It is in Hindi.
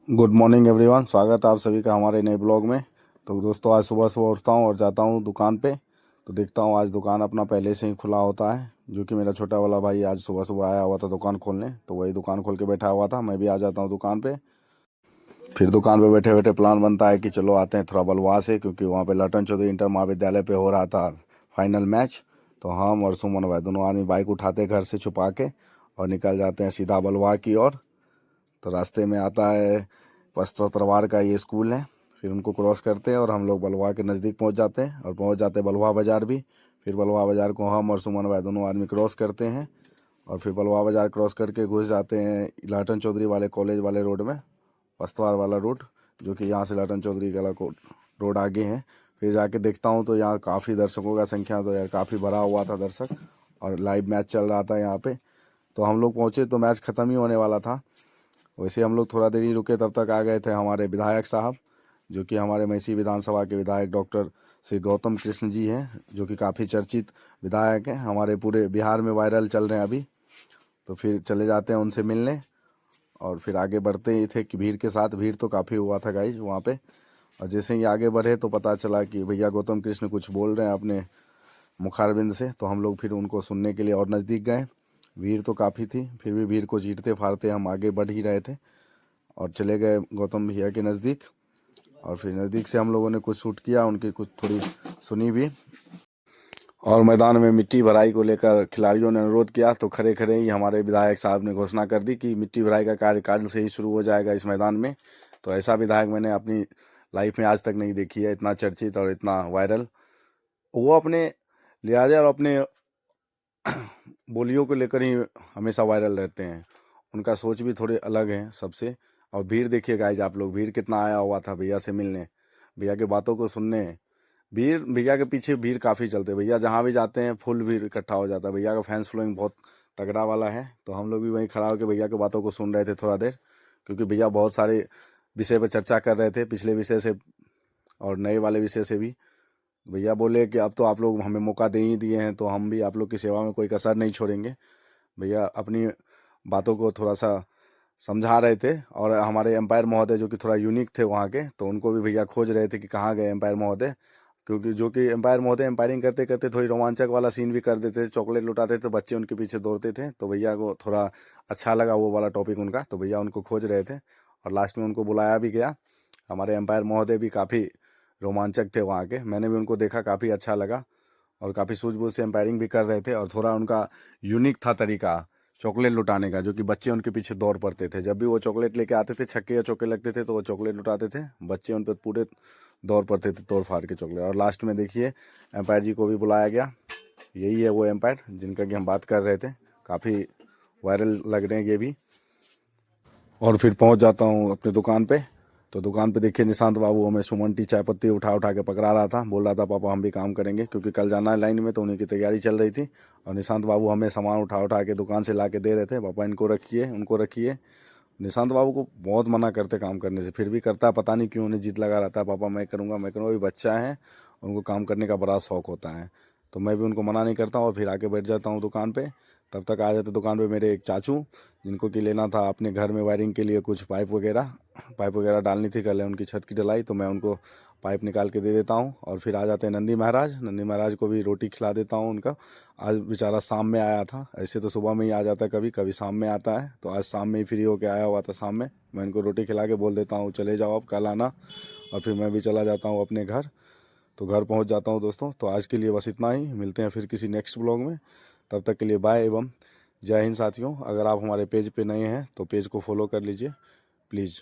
Good morning everyone. स्वागत है आप सभी का हमारे नए ब्लॉग में। तो दोस्तों, आज सुबह सुबह उठता हूँ और जाता हूँ दुकान पे। तो देखता हूँ आज दुकान अपना पहले से ही खुला होता है, जो कि मेरा छोटा वाला भाई आज सुबह सुबह आया हुआ था दुकान खोलने, तो वही दुकान खोल के बैठा हुआ था। मैं भी आ जाता हूँ दुकान पे। फिर दुकान पे बैठे बैठे प्लान बनता है कि चलो आते हैं थोड़ा बलवा से, क्योंकि वहाँ पे लटन चौधरी इंटर महाविद्यालय पे हो रहा था फाइनल मैच। तो हम और सुमन भाई दोनों आदमी बाइक उठाते घर से छुपा के और निकल जाते हैं सीधा बलवा की ओर। तो रास्ते में आता है पस्ता तरवार का ये स्कूल है। फिर उनको क्रॉस करते हैं और हम लोग बलवा के नज़दीक पहुंच जाते हैं और पहुंच जाते हैं बलवा बाज़ार भी। फिर बलवा बाज़ार को हम और सुमन भाई दोनों आदमी क्रॉस करते हैं और फिर बलवा बाज़ार क्रॉस करके घुस जाते हैं लाटन चौधरी वाले कॉलेज वाले रोड में, पस्तवार वाला रोड, जो कि यहाँ से लाटन चौधरी वाला को रोड आगे है। फिर जाके देखता हूँ तो यहाँ काफ़ी दर्शकों का संख्या, तो यार काफ़ी भरा हुआ था दर्शक और लाइव मैच चल रहा था यहाँ पे। तो हम लोग पहुँचे तो मैच ख़त्म ही होने वाला था। वैसे हम लोग थोड़ा देर ही रुके, तब तक आ गए थे हमारे विधायक साहब, जो कि हमारे मैसी विधानसभा के विधायक डॉक्टर श्री गौतम कृष्ण जी हैं, जो कि काफ़ी चर्चित विधायक हैं, हमारे पूरे बिहार में वायरल चल रहे हैं अभी। तो फिर चले जाते हैं उनसे मिलने और फिर आगे बढ़ते ही थे कि भीड़ के साथ, भीड़ तो काफ़ी हुआ था गाइज वहाँ पे। और जैसे ही आगे बढ़े तो पता चला कि भैया गौतम कृष्ण कुछ बोल रहे हैं अपने मुखारबिंद से। तो हम लोग फिर उनको सुनने के लिए और नज़दीक गए। भीड़ तो काफ़ी थी, फिर भी भीड़ को चीरते फाड़ते हम आगे बढ़ ही रहे थे और चले गए गौतम भैया के नज़दीक। और फिर नज़दीक से हम लोगों ने कुछ शूट किया, उनकी कुछ थोड़ी सुनी भी। और मैदान में मिट्टी भराई को लेकर खिलाड़ियों ने अनुरोध किया, तो खड़े खड़े ही हमारे विधायक साहब ने घोषणा कर दी कि मिट्टी भराई का कार्य कल से ही शुरू हो जाएगा इस मैदान में। तो ऐसा विधायक मैंने अपनी लाइफ में आज तक नहीं देखी है, इतना चर्चित और इतना वायरल। वो अपने लिहाजा और अपने बोलियों को लेकर ही हमेशा वायरल रहते हैं। उनका सोच भी थोड़े अलग है सबसे। और भीड़ देखिए गाइज आप लोग, भीड़ कितना आया हुआ था भैया से मिलने, भैया की बातों को सुनने। भीड़, भैया के पीछे भीड़ काफ़ी चलते, भैया जहाँ भी जाते हैं फुल भीड़ इकट्ठा हो जाता है। भैया का फैंस फॉलोइंग बहुत तगड़ा वाला है। तो हम लोग भी वहीं खड़ा होकर भैया की बातों को सुन रहे थे थोड़ा देर, क्योंकि भैया बहुत सारे विषय पर चर्चा कर रहे थे, पिछले विषय से और नए वाले विषय से भी। भैया बोले कि अब तो आप लोग हमें मौका दे ही दिए हैं, तो हम भी आप लोग की सेवा में कोई कसर नहीं छोड़ेंगे। भैया अपनी बातों को थोड़ा सा समझा रहे थे। और हमारे एम्पायर महोदय जो कि थोड़ा यूनिक थे वहाँ के, तो उनको भी भैया खोज रहे थे कि कहाँ गए एम्पायर महोदय, क्योंकि जो कि एम्पायर महोदय एम्पायरिंग करते करते थोड़ी रोमांचक वाला सीन भी कर देते थे, चॉकलेट लुटाते थे तो बच्चे उनके पीछे दौड़ते थे। तो भैया को थोड़ा अच्छा लगा वो वाला टॉपिक उनका, तो भैया उनको खोज रहे थे और लास्ट में उनको बुलाया भी गया। हमारे एम्पायर महोदय भी काफ़ी रोमांचक थे वहाँ के, मैंने भी उनको देखा, काफ़ी अच्छा लगा और काफ़ी सूझबूझ से एम्पायरिंग भी कर रहे थे। और थोड़ा उनका यूनिक था तरीका चॉकलेट लुटाने का, जो कि बच्चे उनके पीछे दौड़ पड़ते थे। जब भी वो चॉकलेट लेके आते थे, छक्के या चौके लगते थे, तो वो चॉकलेट लुटाते थे, बच्चे उन पर पूरे दौड़ पड़ते थे तोड़ फाड़ के चॉकलेट। और लास्ट में देखिए एम्पायर जी को भी बुलाया गया। यही है वो एम्पायर जिनका कि हम बात कर रहे थे, काफ़ी वायरल लग रहे हैं ये भी। और फिर पहुंच जाता हूं अपने दुकान पे। तो दुकान पे देखिए निशांत बाबू हमें सुमन टी चाय पत्ती उठा उठा के पकड़ा रहा था, बोल रहा था पापा हम भी काम करेंगे, क्योंकि कल जाना है लाइन में, तो उन्हीं की तैयारी चल रही थी। और निशांत बाबू हमें सामान उठा उठा के दुकान से ला के दे रहे थे, पापा इनको रखिए उनको रखिए। निशांत बाबू को बहुत मना करते काम करने से, फिर भी करता है, पता नहीं क्यों उन्हें जिद लगा रहता है, पापा मैं करूँगा मैं करूँगा। अभी बच्चा है, उनको काम करने का बड़ा शौक होता है। तो मैं भी उनको मना नहीं करता हूँ और फिर आके बैठ जाता हूँ दुकान पे। तब तक आ जाते दुकान पे मेरे एक चाचू, जिनको कि लेना था अपने घर में वायरिंग के लिए कुछ पाइप वगैरह डालनी थी, कल उनकी छत की ढलाई, तो मैं उनको पाइप निकाल के दे देता हूँ। और फिर आ जाते हैं नंदी महाराज को भी रोटी खिला देता हूँ उनका। आज बेचारा शाम में आया था, ऐसे तो सुबह में ही आ जाता है, कभी कभी शाम में आता है, तो आज शाम में ही फ्री होके आया हुआ था शाम में। मैं इनको रोटी खिला के बोल देता हूँ चले जाओ अब कल आना, और फिर मैं भी चला जाता हूँ अपने घर। तो घर पहुँच जाता हूँ दोस्तों। तो आज के लिए बस इतना ही, मिलते हैं फिर किसी नेक्स्ट ब्लॉग में। तब तक के लिए बाय एवं जय हिंद साथियों। अगर आप हमारे पेज पे नए हैं तो पेज को फॉलो कर लीजिए प्लीज़।